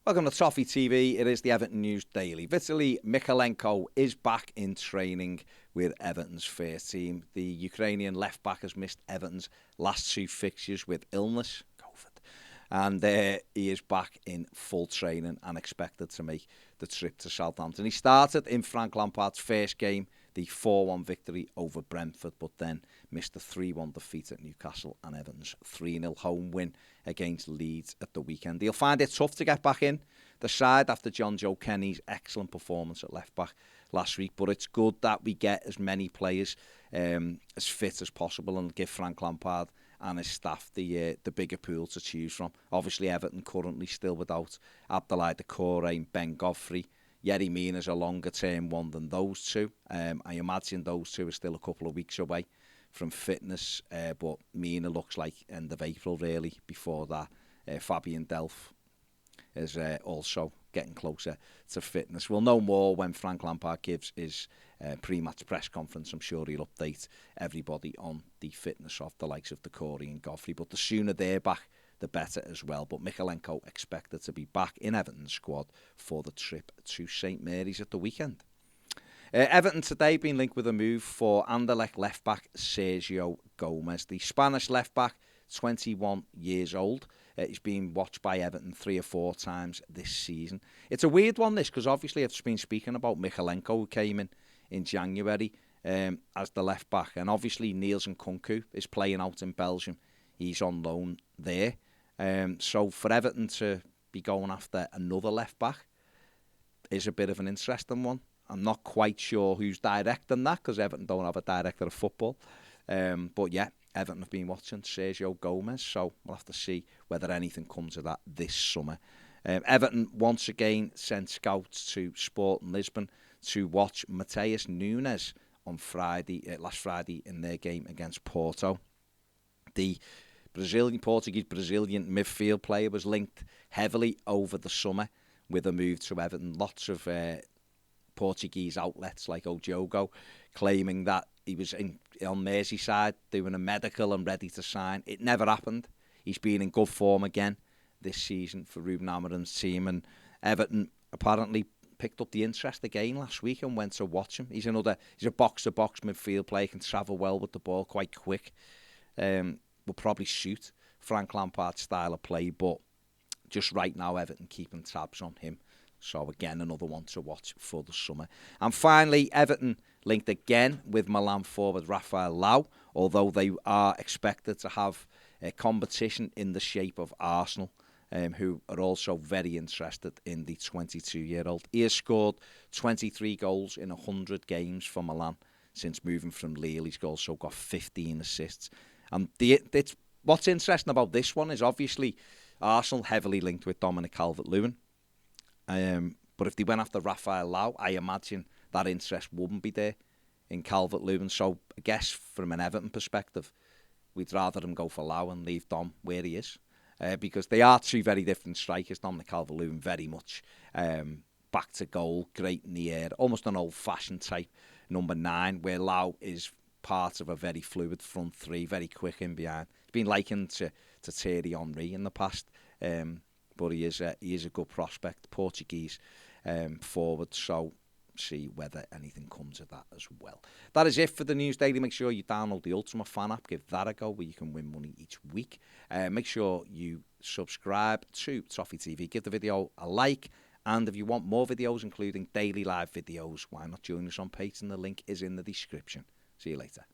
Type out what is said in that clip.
Welcome to Toffee TV. It is the Everton News Daily. Vitaly Mykolenko is back in training with Everton's first team. The Ukrainian left-back has missed Everton's last two fixtures with illness, COVID. And he is back in full training and expected to make the trip to Southampton. He started in Frank Lampard's first game, the 4-1 victory over Brentford, but then missed the 3-1 defeat at Newcastle and Everton's 3-0 home win against Leeds at the weekend. He'll find it tough to get back in the side after John Joe Kenny's excellent performance at left-back last week, but it's good that we get as many players as fit as possible and give Frank Lampard and his staff the bigger pool to choose from. Obviously, Everton currently still without Abdoulaye Doucouré and Ben Godfrey. Yerry Mina's a longer-term one than those two. I imagine those two are still a couple of weeks away from fitness, but Mina looks like end of April, really, before that. Fabian Delph is also getting closer to fitness. We'll know more when Frank Lampard gives his pre-match press conference. I'm sure he'll update everybody on the fitness of the likes of Doucouré and Godfrey, but the sooner they're back, the better as well. But Mykolenko expected to be back in Everton's squad for the trip to St Mary's at the weekend. Everton today been linked with a move for Anderlecht left-back Sergio Gomez. The Spanish left-back, 21 years old. He's been watched by Everton 3 or 4 times this season. It's a weird one, this, because obviously I've been speaking about Mykolenko, who came in January as the left-back. And obviously Niels Nkunku is playing out in Belgium. He's on loan there. So for Everton to be going after another left-back is a bit of an interesting one. I'm not quite sure who's directing that, because Everton don't have a director of football. But yeah, Everton have been watching Sergio Gomez, so we'll have to see whether anything comes of that this summer. Everton once again sent scouts to Sporting Lisbon to watch Matheus Nunes on last Friday in their game against Porto. The Portuguese-Brazilian midfield player was linked heavily over the summer with a move to Everton. Lots of Portuguese outlets like O Jogo claiming that he was on Merseyside doing a medical and ready to sign. It never happened. He's been in good form again this season for Ruben Amorim's team, and Everton apparently picked up the interest again last week and went to watch him. He's a box-to-box midfield player, can travel well with the ball, quite quick. Will probably suit Frank Lampard's style of play, but just right now Everton keeping tabs on him. So again, another one to watch for the summer. And finally, Everton linked again with Milan forward Rafael Lau, although they are expected to have a competition in the shape of Arsenal, who are also very interested in the 22-year-old. He has scored 23 goals in 100 games for Milan since moving from Lille. He's also got 15 assists. And what's interesting about this one is obviously Arsenal heavily linked with Dominic Calvert-Lewin. But if they went after Rafael Lau, I imagine that interest wouldn't be there in Calvert-Lewin. So I guess from an Everton perspective, we'd rather them go for Lau and leave Dom where he is. Because they are two very different strikers. Dominic Calvert-Lewin very much back to goal, great in the air, almost an old-fashioned type number 9, where Lau is part of a very fluid front three, very quick in behind. He's been likened to Thierry Henry in the past, but he is a good prospect, Portuguese forward, so see whether anything comes of that as well. That is it for the News Daily. Make sure you download the Ultimate Fan app, give that a go, where you can win money each week. Make sure you subscribe to Toffee TV, give the video a like, and if you want more videos, including daily live videos, why not join us on Patreon? The link is in the description. See you later.